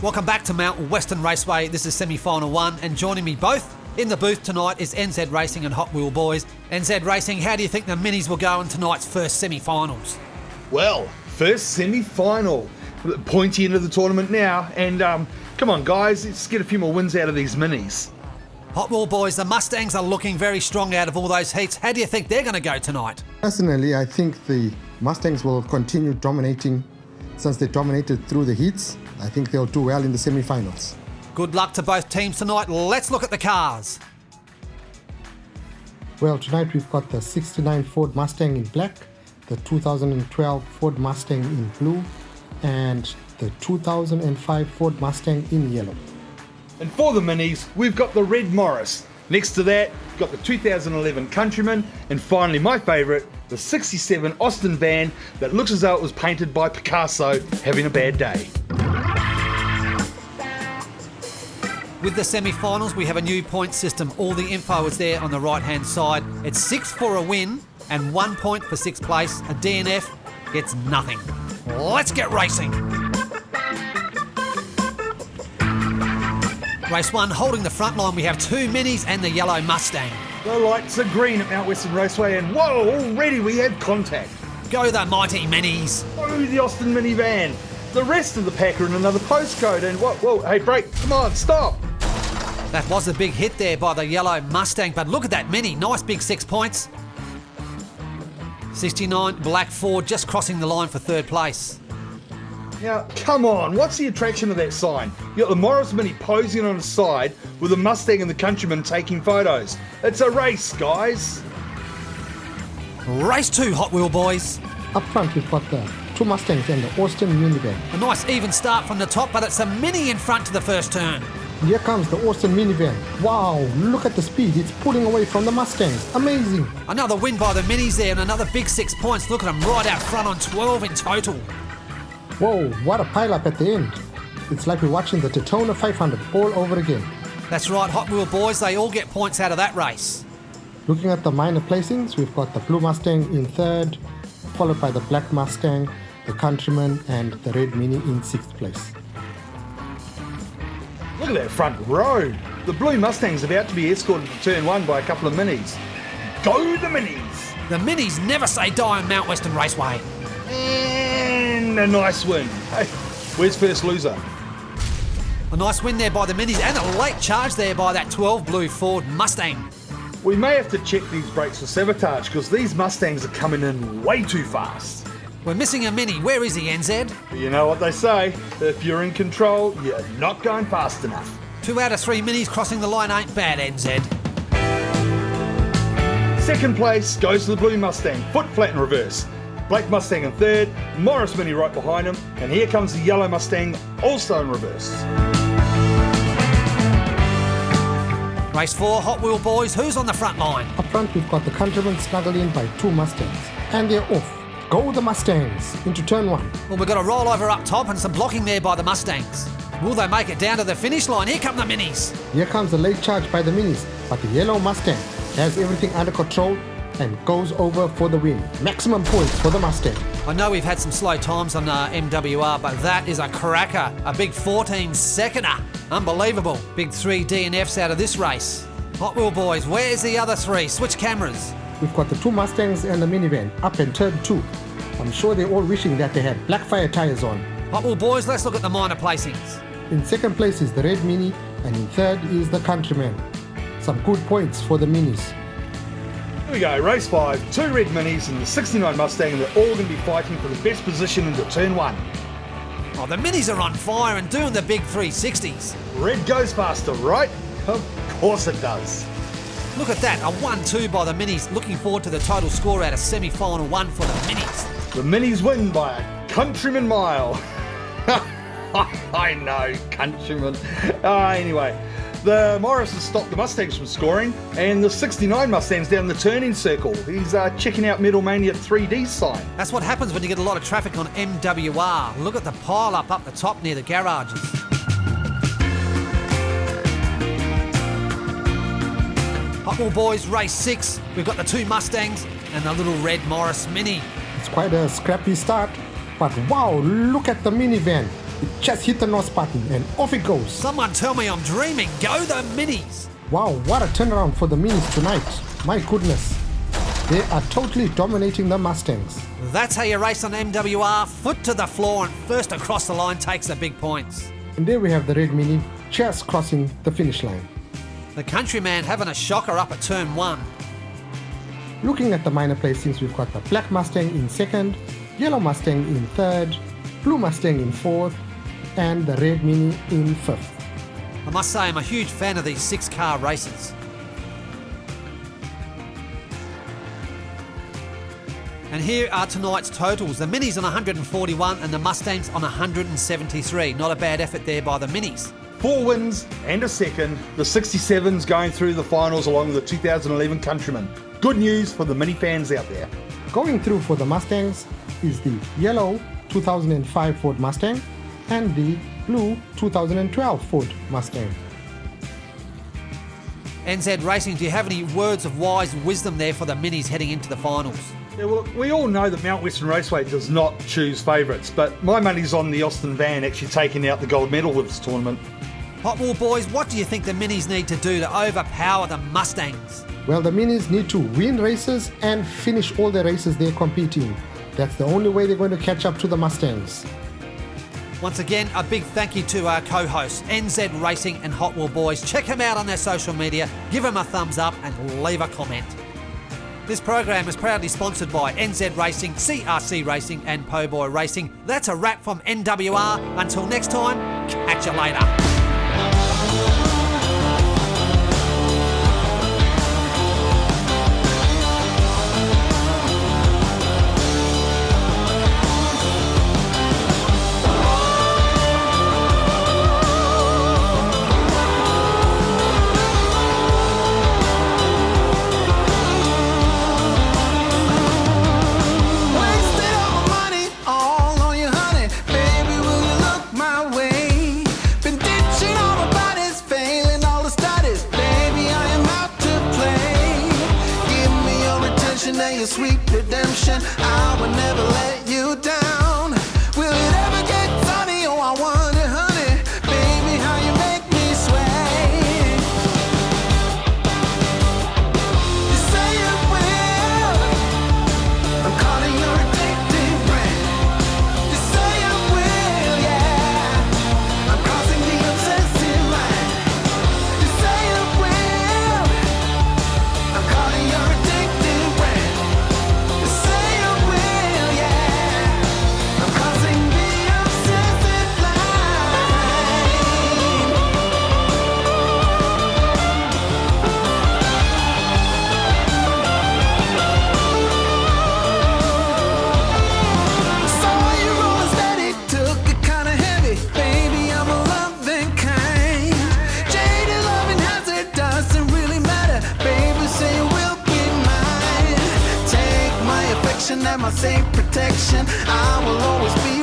Welcome back to Mount Western Raceway. This is semi-final 1, and joining me both in the booth tonight is NZ Racing and Hot Wheel Boys. NZ Racing, how do you think the Minis will go in tonight's first semi-finals? Well, first semi-final. Pointy end of the tournament now, and come on guys, let's get a few more wins out of these Minis. Hot Wheel Boys, the Mustangs are looking very strong out of all those heats. How do you think they're going to go tonight? Personally, I think the Mustangs will continue dominating since they dominated through the heats. I think they'll do well in the semi-finals. Good luck to both teams tonight. Let's look at the cars. Well, tonight we've got the 69 Ford Mustang in black, the 2012 Ford Mustang in blue, and the 2005 Ford Mustang in yellow. And for the Minis, we've got the red Morris. Next to that, we've got the 2011 Countryman, and finally my favourite, the 67 Austin van that looks as though it was painted by Picasso having a bad day. With the semi-finals, we have a new point system. All the info is there on the right-hand side. It's 6 for a win and 1 point for 6th place. A DNF gets nothing. Let's get racing. Race 1, holding the front line, we have 2 Minis and the yellow Mustang. The lights are green at Mount Western Raceway, and whoa, already we have contact. Go the mighty Minis. Oh, the Austin minivan. The rest of the pack are in another postcode, and whoa, hey, brake, come on, stop. That was a big hit there by the yellow Mustang, but look at that Mini, nice big 6 points. 69 Black Ford just crossing the line for 3rd place. Now, come on, what's the attraction of that sign? You got the Morris Mini posing on the side with the Mustang and the Countryman taking photos. It's a race, guys. Race 2, Hot Wheel Boys. Up front we've got the 2 Mustangs and the Austin minivan. A nice even start from the top, but it's a Mini in front to the first turn. Here comes the Austin minivan. Wow, look at the speed. It's pulling away from the Mustangs. Amazing. Another win by the Minis there and another big 6 points. Look at them right out front on 12 in total. Whoa, what a pile-up at the end. It's like we're watching the Daytona 500 all over again. That's right, Hot Wheel Boys. They all get points out of that race. Looking at the minor placings, we've got the blue Mustang in 3rd, followed by the black Mustang, the Countryman, and the red Mini in 6th place. Look at that front row. The blue Mustang's about to be escorted to turn 1 by a couple of Minis. Go the Minis! The Minis never say die on Mount Western Raceway. And a nice win. Hey, where's first loser? A nice win there by the Minis and a late charge there by that 12 blue Ford Mustang. We may have to check these brakes for sabotage because these Mustangs are coming in way too fast. We're missing a Mini. Where is he, NZ? You know what they say, if you're in control, you're not going fast enough. 2 out of 3 Minis crossing the line ain't bad, NZ. Second place goes to the blue Mustang, foot flat in reverse. Black Mustang in 3rd, Morris Mini right behind him, and here comes the yellow Mustang, also in reverse. Race 4, Hot Wheel Boys. Who's on the front line? Up front we've got the Countryman snuggled in by 2 Mustangs. And they're off. Go the Mustangs into turn 1. Well, we've got a rollover up top and some blocking there by the Mustangs. Will they make it down to the finish line? Here come the Minis. Here comes a late charge by the Minis, but the yellow Mustang has everything under control and goes over for the win. Maximum points for the Mustang. I know we've had some slow times on MWR, but that is a cracker. A big 14-seconder. Unbelievable. Big 3 DNFs out of this race. Hot Wheel Boys, where's the other 3? Switch cameras. We've got the 2 Mustangs and the minivan up in turn 2. I'm sure they're all wishing that they had black fire tires on. Hot Wheel Boys, let's look at the minor placings. In 2nd place is the red Mini, and in 3rd is the Countryman. Some good points for the Minis. Here we go, race 5, 2 red Minis and the 69 Mustang, and they're all going to be fighting for the best position into turn 1. Oh, the Minis are on fire and doing the big 360s. Red goes faster, right? Of course it does. Look at that, a 1-2 by the Minis. Looking forward to the total score out of semi-final 1 for the Minis. The Minis win by a Countryman mile. I know, Countryman. Anyway, the Morris has stopped the Mustangs from scoring, and the 69 Mustang's down the turning circle. He's checking out Metal Mania 3D sign. That's what happens when you get a lot of traffic on MWR. Look at the pile up the top near the garages. Hot Wheel Boys, race 6. We've got the 2 Mustangs and the little red Morris Mini. It's quite a scrappy start, but wow, look at the minivan. It just hit the NOS button and off it goes. Someone tell me I'm dreaming. Go the Minis. Wow, what a turnaround for the Minis tonight. My goodness. They are totally dominating the Mustangs. That's how you race on MWR. Foot to the floor and first across the line takes the big points. And there we have the red Mini just crossing the finish line. The Countryman having a shocker up at turn 1. Looking at the minor placings, we've got the black Mustang in second, yellow Mustang in third, blue Mustang in fourth, and the red Mini in fifth. I must say I'm a huge fan of these 6-car races. And here are tonight's totals. The Minis on 141 and the Mustangs on 173. Not a bad effort there by the Minis. 4 wins and a second. The 67's going through the finals along with the 2011 Countryman. Good news for the Mini fans out there. Going through for the Mustangs is the yellow 2005 Ford Mustang and the blue 2012 Ford Mustang. NZ Racing, do you have any words of wise wisdom there for the Minis heading into the finals? Yeah, well, we all know that Mount Western Raceway does not choose favourites, but my money's on the Austin van actually taking out the gold medal with this tournament. Hot Wheel boys, what do you think the Minis need to do to overpower the Mustangs? Well, the Minis need to win races and finish all the races they're competing. That's the only way they're going to catch up to the Mustangs. Once again, a big thank you to our co-hosts, NZ Racing and Hot Wheel Boys. Check them out on their social media, give them a thumbs up and leave a comment. This program is proudly sponsored by NZ Racing, CRC Racing and Po Boy Racing. That's a wrap from NWR. Until next time, catch you later. Sweet redemption, I will never let you down. Will it ever get sunny? Oh, I wonder, honey, baby, how you make me sway. You say it will. I'm calling your addictive brand. You say it will, yeah. I'm crossing the obsessive line. You say it will. I'm calling your addictive brand. And my safe protection, I will always be